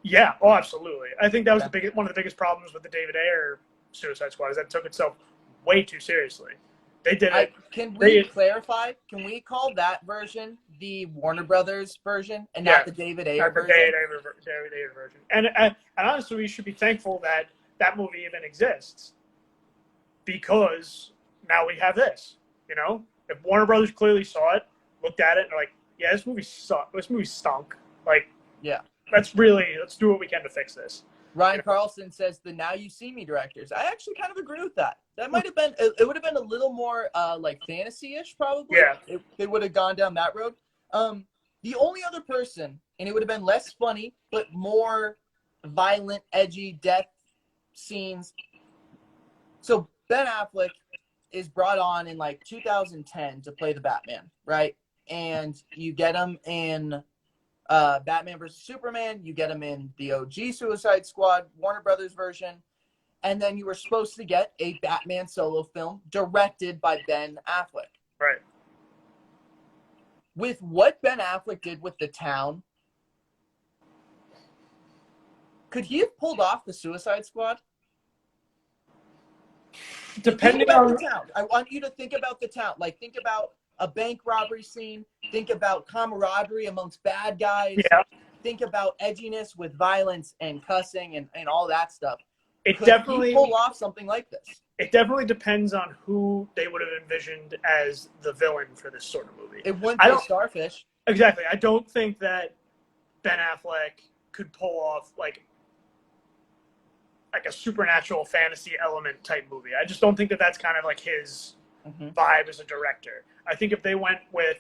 Yeah, oh, absolutely. I think that was one of the biggest problems with the David Ayer Suicide Squad, is that it took itself way too seriously. They did it. Can we clarify? Can we call that version the Warner Brothers version and not the David Ayer version? David Ayer version. And honestly, we should be thankful that that movie even exists, because now we have this. You know, if Warner Brothers clearly saw it, looked at it, and they're like, "Yeah, this movie sucked. This movie stunk." Like, let's do what we can to fix this. Ryan Carlson says the Now You See Me directors. I actually kind of agree with that. That might have been, it would have been a little more like fantasy-ish, probably. Yeah. They would have gone down that road. The only other person, and it would have been less funny, but more violent, edgy death scenes. So Ben Affleck is brought on in like 2010 to play the Batman, right? And you get him in Batman vs. Superman. You get him in the OG Suicide Squad, Warner Brothers version. And then you were supposed to get a Batman solo film directed by Ben Affleck. Right. With what Ben Affleck did with The Town, could he have pulled off the Suicide Squad? Depending think about on The Town. I want you to think about The Town. Like, think about a bank robbery scene. Think about camaraderie amongst bad guys. Yeah. Think about edginess with violence and cussing and all that stuff. It Could definitely he pull off something like this? It definitely depends on who they would have envisioned as the villain for this sort of movie. It wouldn't be Starfish. Exactly. I don't think that Ben Affleck could pull off like a supernatural fantasy element type movie. I just don't think that that's kind of like his vibe as a director. I think if they went with,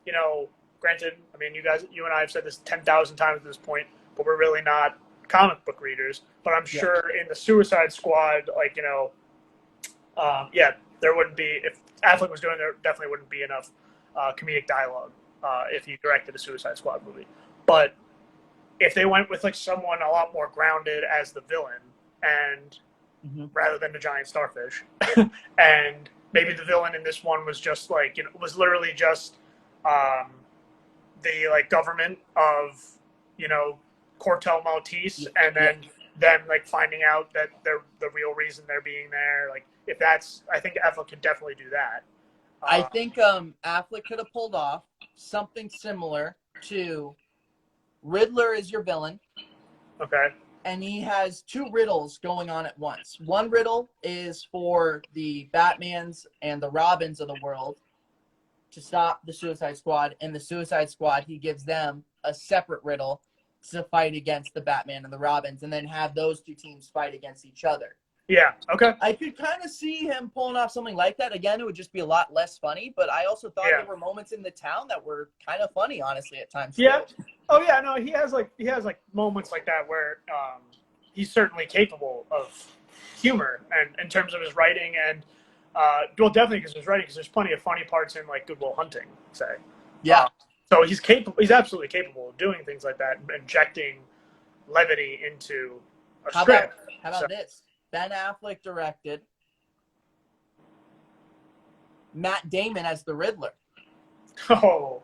you know, granted, I mean, you and I have said this 10,000 times at this point, but we're really not comic book readers. But I'm sure in the Suicide Squad, like, you know, there wouldn't be, if Affleck was doing, there definitely wouldn't be enough comedic dialogue if he directed a Suicide Squad movie. But if they went with like someone a lot more grounded as the villain, and rather than the giant starfish, and maybe the villain in this one was just like, you know, was literally just the like government of, you know, Cortel Maltese, and then them like finding out that they're the real reason they're being there. Like, if that's, I think Affleck could definitely do that. I think Affleck could have pulled off something similar to Riddler is your villain. Okay. And he has two riddles going on at once. One riddle is for the Batmans and the Robins of the world to stop the Suicide Squad. And the Suicide Squad, he gives them a separate riddle to fight against the Batman and the Robins, and then have those two teams fight against each other. Yeah, okay. I could kind of see him pulling off something like that. Again, it would just be a lot less funny, but I also thought there were moments in The Town that were kind of funny, honestly, at times. Yeah. Too. Oh yeah, no, he has like moments like that where he's certainly capable of humor, and in terms of his writing, and well, definitely because of his writing, because there's plenty of funny parts in like Good Will Hunting, say. Yeah. So he's capable. He's absolutely capable of doing things like that, injecting levity into a script. How about this? Ben Affleck directed, Matt Damon as the Riddler. Oh,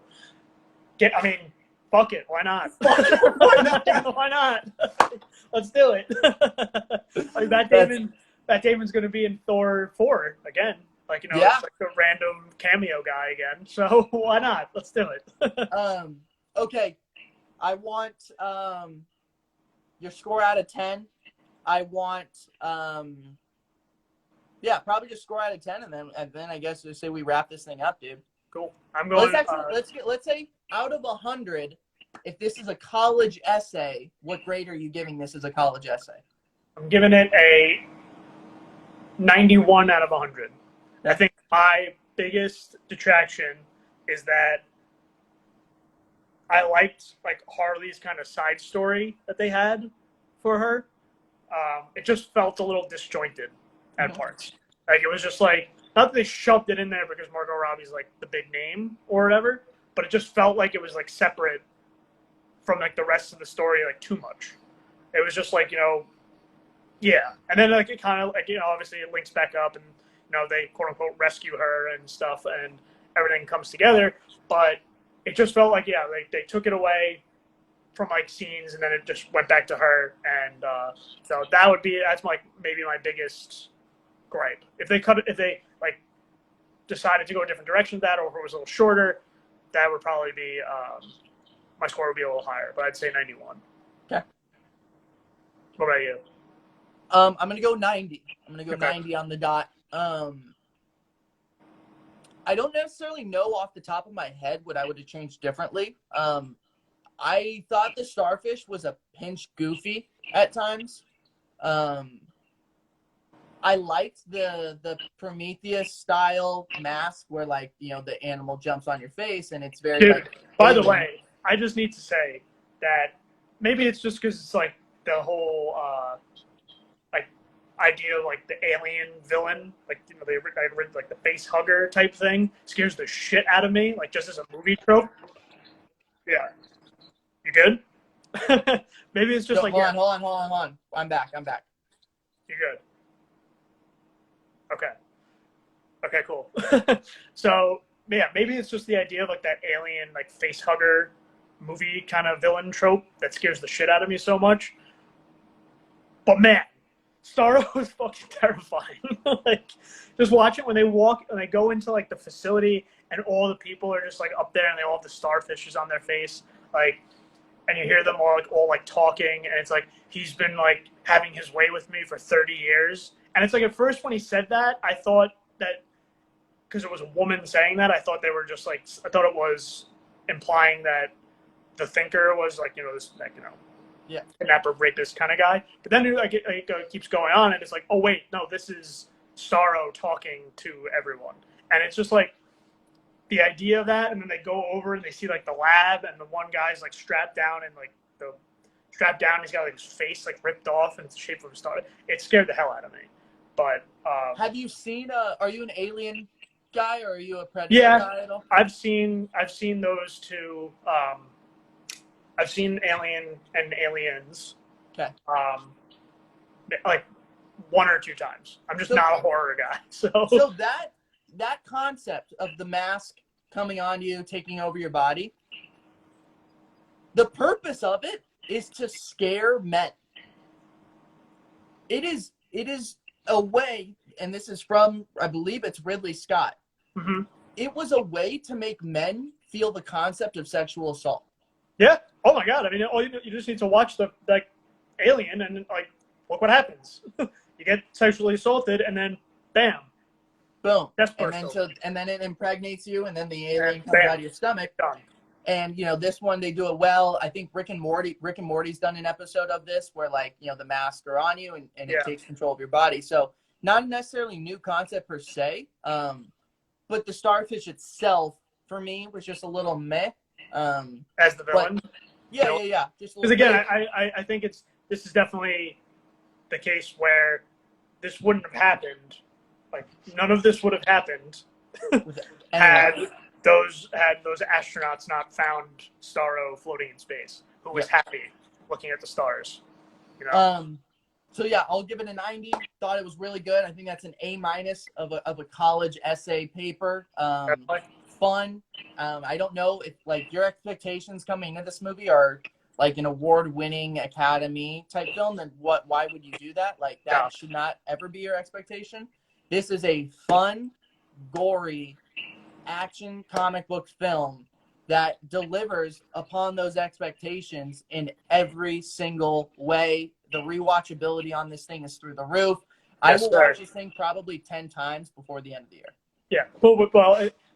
I mean, fuck it. Why not? Why not? Let's do it. I mean, Matt Damon's going to be in Thor 4 again. Like, you know, it's like a random cameo guy again. So why not? Let's do it. Okay. I want your score out of 10. I want, probably just score out of 10, and then I guess we say we wrap this thing up, dude. Cool. I'm going. Let's say out of 100, if this is a college essay, what grade are you giving this as a college essay? I'm giving it a 91 out of 100. I think my biggest detraction is that I liked like Harley's kind of side story that they had for her. It just felt a little disjointed at parts. Like, it was just like, not that they shoved it in there because Margot Robbie's like the big name or whatever, but it just felt like it was like separate from like the rest of the story, like too much. It was just like, you know, yeah. And then like it kind of like, you know, obviously it links back up, and, you know, they quote unquote rescue her and stuff, and everything comes together. But it just felt like, yeah, like they took it away from like scenes, and then it just went back to her, and so that's maybe my biggest gripe. If they like decided to go a different direction with that, or if it was a little shorter, that would probably be my score would be a little higher, but I'd say 91. Okay. What about you? I'm gonna go 90. I'm gonna go 90 on the dot. I don't necessarily know off the top of my head what I would have changed differently. I thought the starfish was a pinch goofy at times. I liked the Prometheus style mask where, like, you know, the animal jumps on your face, and it's very. Dude, like, by the way, I just need to say that maybe it's just because it's like the whole like idea of like the alien villain, like they like the face hugger type thing scares the shit out of me, like just as a movie trope. Yeah, you good? Maybe it's just So, like yeah, hold on. I'm back. you're good. Okay. Okay, cool. So yeah, maybe it's just the idea of like that alien like face hugger movie kind of villain trope that scares the shit out of me so much. But man, Starro is fucking terrifying. Like just watch it when they walk and they go into like the facility and all the people are just like up there and they all have the starfishes on their face. Like and you hear them all like talking and it's like he's been like having his way with me for 30 years. And it's like at first when he said that, I thought that because it was a woman saying that, I thought they were just like I thought it was implying that the thinker was like this like Yeah. kidnapper rapist kind of guy. But then it keeps going on and it's like oh wait no this is Starro talking to everyone and it's just like the idea of that and then they go over and they see like the lab and the one guy's like strapped down and like the strapped down he's got like his face like ripped off and it's the shape of a star. It scared the hell out of me. But have you seen are you an Alien guy or are you a Predator guy at all? I've seen those two. I've seen Alien and Aliens. Okay. Like one or two times. I'm just not a horror guy. So that concept of the mask coming on you, taking over your body, the purpose of it is to scare men. It is a way, and this is from, I believe it's Ridley Scott. Mm-hmm. It was a way to make men feel the concept of sexual assault. Yeah. Oh my God. I mean, you just need to watch the like Alien and like look what happens. You get sexually assaulted and then bam. Boom. And then it impregnates you and then the alien comes out of your stomach. Done. And this one they do it well. I think Rick and Morty's done an episode of this where like, the masks are on you and it takes control of your body. So not necessarily new concept per se. But the starfish itself for me was just a little meh. As the villain. Yeah. Just because again, I think this is definitely the case where this wouldn't have happened. Like none of this would have happened had those astronauts not found Starro floating in space, who was happy looking at the stars. So yeah, I'll give it a 90. Thought it was really good. I think that's an A- of a college essay paper. Fun. I don't know if like your expectations coming into this movie are like an award-winning Academy type film, then why would you do that? Like that should not ever be your expectation. This is a fun, gory, action comic book film that delivers upon those expectations in every single way. The rewatchability on this thing is through the roof. I will watch this thing probably 10 times before the end of the year. Yeah.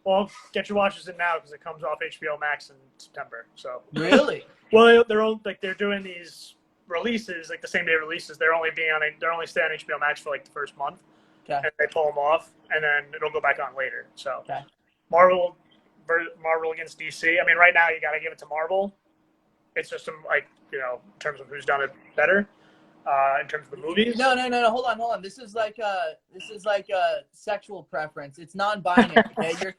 Well, get your watches in now because it comes off HBO Max in September. So really? Well, they're doing these releases like the same day releases. They're only staying on HBO Max for like the first month, and they pull them off, and then it'll go back on later. So Marvel against DC. I mean, right now you got to give it to Marvel. It's just in terms of who's done it better. In terms of the movies. No. Hold on. This is like a sexual preference. It's non-binary. Okay, you're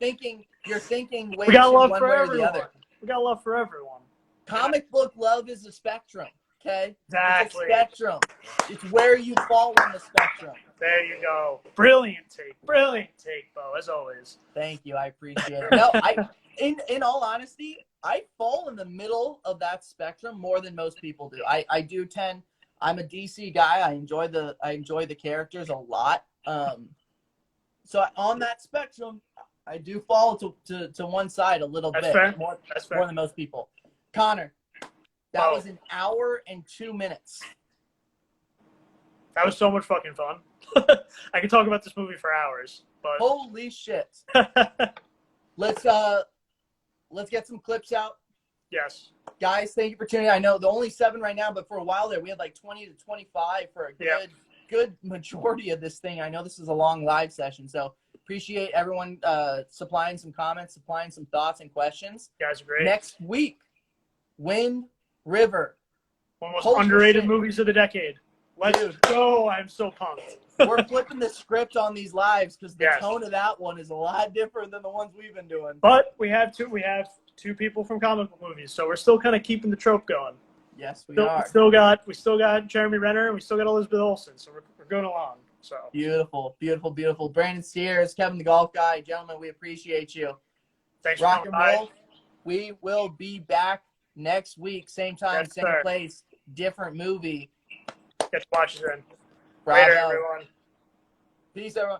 thinking way we got love one for way everyone. or the other. We got love for everyone. Comic book love is a spectrum. Okay, exactly. It's a spectrum. It's where you fall on the spectrum. There you go. Brilliant take, Bo, as always. Thank you. I appreciate it. No, in all honesty, I fall in the middle of that spectrum more than most people do. I do tend. I'm a DC guy. I enjoy the characters a lot. So on that spectrum, I do fall to one side a little bit more than most people. Connor, that was an hour and 2 minutes. That was so much fucking fun. I could talk about this movie for hours. But holy shit! Let's get some clips out. Yes. Guys, thank you for tuning in. I know the only 7 right now, but for a while there, we had like 20 to 25 for a good majority of this thing. I know this is a long live session, so appreciate everyone supplying some comments, supplying some thoughts and questions. You guys are great. Next week, Wind River. One of the most Culture underrated shit. movies of the decade. Let's Dude. go. I'm so pumped. We're flipping the script on these lives because the Yes. tone of that one is a lot different than the ones we've been doing. But we have two people from comic book movies, so we're still kind of keeping the trope going. Yes, we are. We still got Jeremy Renner, and we still got Elizabeth Olsen, so we're going along. So beautiful, beautiful, beautiful. Brandon Steers, Kevin the Golf Guy, gentlemen, we appreciate you. Thanks Rock for and coming roll. by. We will be back next week, same time, Yes, same sir. place, different movie. Catch watches in. Bravo. Later, everyone. Peace, everyone.